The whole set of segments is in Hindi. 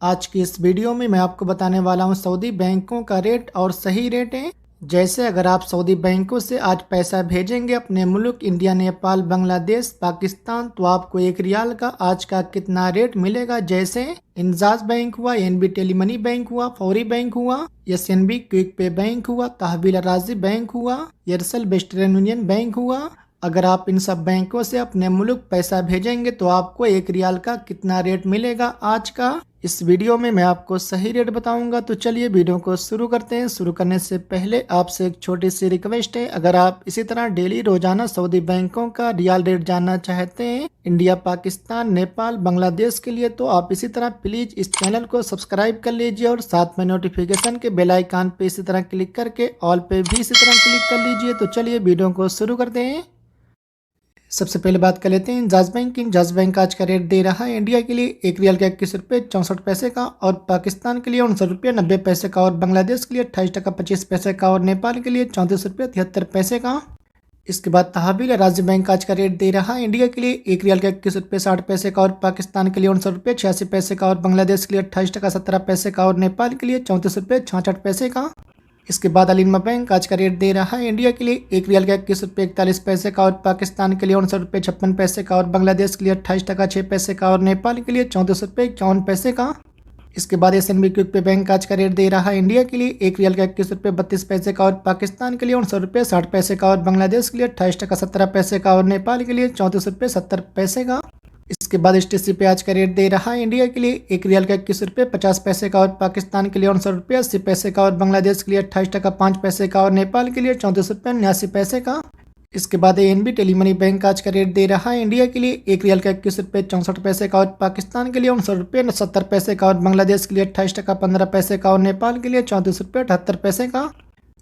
आज की इस वीडियो में मैं आपको बताने वाला हूं सऊदी बैंकों का रेट और सही रेट है। जैसे अगर आप सऊदी बैंकों से आज पैसा भेजेंगे अपने मुल्क इंडिया, नेपाल, बांग्लादेश, पाकिस्तान, तो आपको 1 रियाल का आज का कितना रेट मिलेगा। जैसे इंजाज बैंक हुआ, एनबी टेलीमनी बैंक हुआ, फौरी बैंक हुआ, एसएनबी क्विक पे बैंक हुआ, तहवील राजी बैंक हुआ, एयरसेल वेस्टर्न यूनियन बैंक हुआ। अगर आप इन सब बैंकों से अपने मुल्क पैसा भेजेंगे तो आपको 1 रियाल का कितना रेट मिलेगा आज का, इस वीडियो में मैं आपको सही रेट बताऊंगा। तो चलिए वीडियो को शुरू करते हैं। शुरू करने से पहले आपसे एक छोटी सी रिक्वेस्ट है, अगर आप इसी तरह डेली रोजाना सऊदी बैंकों का रियाल रेट जानना चाहते हैं इंडिया, पाकिस्तान, नेपाल, बांग्लादेश के लिए, तो आप इसी तरह प्लीज इस चैनल को सब्सक्राइब कर लीजिए और साथ में नोटिफिकेशन के बेल आइकन पे इसी तरह क्लिक करके ऑल पे भी इसी तरह क्लिक कर लीजिए। तो चलिए वीडियो को शुरू करते हैं। सबसे पहले बात कर लेते हैं इंजाज बैंक की। इंजाज बैंक आज का रेट दे रहा है इंडिया के लिए 1 रियाल का 21 रुपये 64 पैसे का, और पाकिस्तान के लिए 59 रुपये 90 पैसे का, और बांग्लादेश के लिए 28 टका 25 पैसे का, और नेपाल के लिए 34 रुपये 73 पैसे का। इसके बाद तहवील राज्य बैंक आज का रेट दे रहा है इंडिया के लिए 1 रियाल का 21 रुपये 60 पैसे का, और पाकिस्तान के लिए 59 रुपये 86 पैसे का, और बांग्लादेश के लिए 28 टका 17 पैसे का, और नेपाल के लिए 34 रुपये 66 पैसे का। इसके बाद अलिमा बैंक आज का रेट दे रहा है इंडिया के लिए 1 रियाल का 21 रुपये 41 पैसे का, और पाकिस्तान के लिए 59 रुपये 56 पैसे का, और बांग्लादेश के लिए 28 टका 6 पैसे का, और नेपाल के लिए 34 रुपये 51 पैसे का। इसके बाद एसएनबी क्विक पे बैंक आज का रेट दे रहा है इंडिया के लिए 1 रियाल का 21 रुपये 32 पैसे का, और पाकिस्तान के लिए 59 रुपये 60 पैसे का, और बांग्लादेश के लिए 28 टका 17 पैसे का, और नेपाल के लिए 34 रुपये 70 पैसे का। इसके बाद एचटीसी पे आज का रेट दे रहा है इंडिया के लिए 1 रियाल का 21 रुपये 50 पैसे का, और पाकिस्तान के लिए 59 रुपये 80 पैसे का, और बांग्लादेश के लिए 28 टका 5 पैसे का, और नेपाल के लिए 34 रुपये 89 पैसे का। इसके बाद एनबी टेलीमनी बैंक आज का रेट दे रहा है इंडिया के लिए 1 रियाल का 21 रुपये 64 पैसे का, और पाकिस्तान के लिए 59 रुपये 70 पैसे का, और बांग्लादेश के लिए 28 टका 15 पैसे का, और नेपाल के लिए 34 रुपये 78 पैसे का।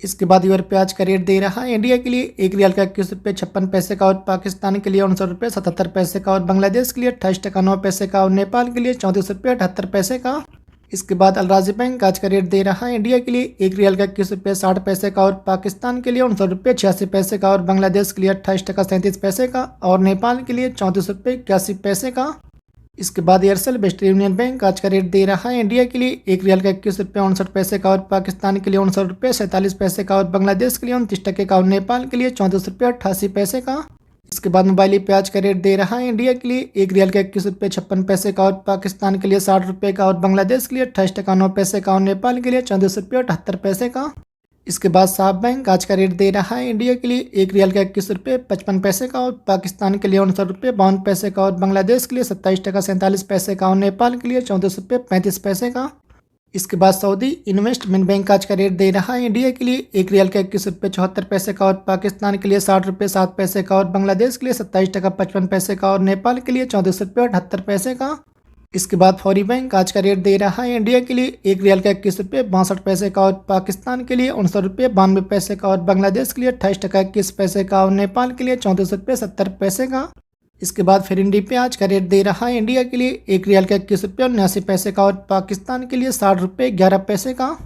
इसके बाद यूरो पे आज का रेट दे रहा है इंडिया के लिए 1 रियाल का 21 रुपये 56 पैसे का, और पाकिस्तान के लिए 59 रुपये 77 पैसे का, और बांग्लादेश के लिए 28 टका 9 पैसे का, और नेपाल के लिए 34 रुपये 78 पैसे का। इसके बाद अलराजी बैंक आज का रेट दे रहा है इंडिया के लिए 1 रियाल का 21 रुपये 60 पैसे का, और पाकिस्तान के लिए 59 रुपये 86 पैसे का, और बांग्लादेश के लिए 28 टका 37 पैसे का, और नेपाल के लिए 34 रुपये 81 पैसे का। इसके बाद एयरसेल वेस्टर्न यूनियन बैंक आज का रेट दे रहा है इंडिया के लिए 1 रियाल का 21 रुपये 59 पैसे का, और पाकिस्तान के लिए 59 रुपये 47 पैसे का, और बांग्लादेश के लिए 29 टके का, और नेपाल के लिए 34 रुपये 88 पैसे का। इसके बाद मोबाइल पे आज का रेट दे रहा है इंडिया के लिए 1 रियाल का 21 रुपये 56 पैसे का, और पाकिस्तान के लिए 60 रुपये का, और बांग्लादेश के लिए 28 टका 9 पैसे का, और नेपाल के लिए 34 रुपये 78 पैसे का। इसके बाद साफ बैंक आज का रेट दे रहा है इंडिया के लिए 1 रियाल का 21 रुपये 55 पैसे का, और पाकिस्तान के लिए 59 रुपये 52 पैसे का, और बांग्लादेश के लिए 27 टका 47 पैसे का, और नेपाल के लिए 34 रुपये 35 पैसे का। इसके बाद सऊदी इन्वेस्टमेंट बैंक आज का रेट दे रहा है इंडिया के लिए 1 रियाल का 21 रुपये 74 पैसे का, और पाकिस्तान के लिए 60 रुपये 7 पैसे का, और बांग्लादेश के लिए 27 टका 55 पैसे का, और नेपाल के लिए 34 रुपये 78 पैसे का। इसके बाद फौरी बैंक आज का रेट दे रहा है इंडिया के लिए 1 रियाल का 21 रुपये 62 पैसे का, और पाकिस्तान के लिए 59 रुपये 92 पैसे का, और बांग्लादेश के लिए 28 टका 21 पैसे का, और नेपाल के लिए 34 रुपये 70 पैसे का। इसके बाद फिरिंडी पे आज का रेट दे रहा है इंडिया के लिए 1 रियाल का 21 रुपये 79 पैसे का, और पाकिस्तान के लिए 60 रुपये 11 पैसे का।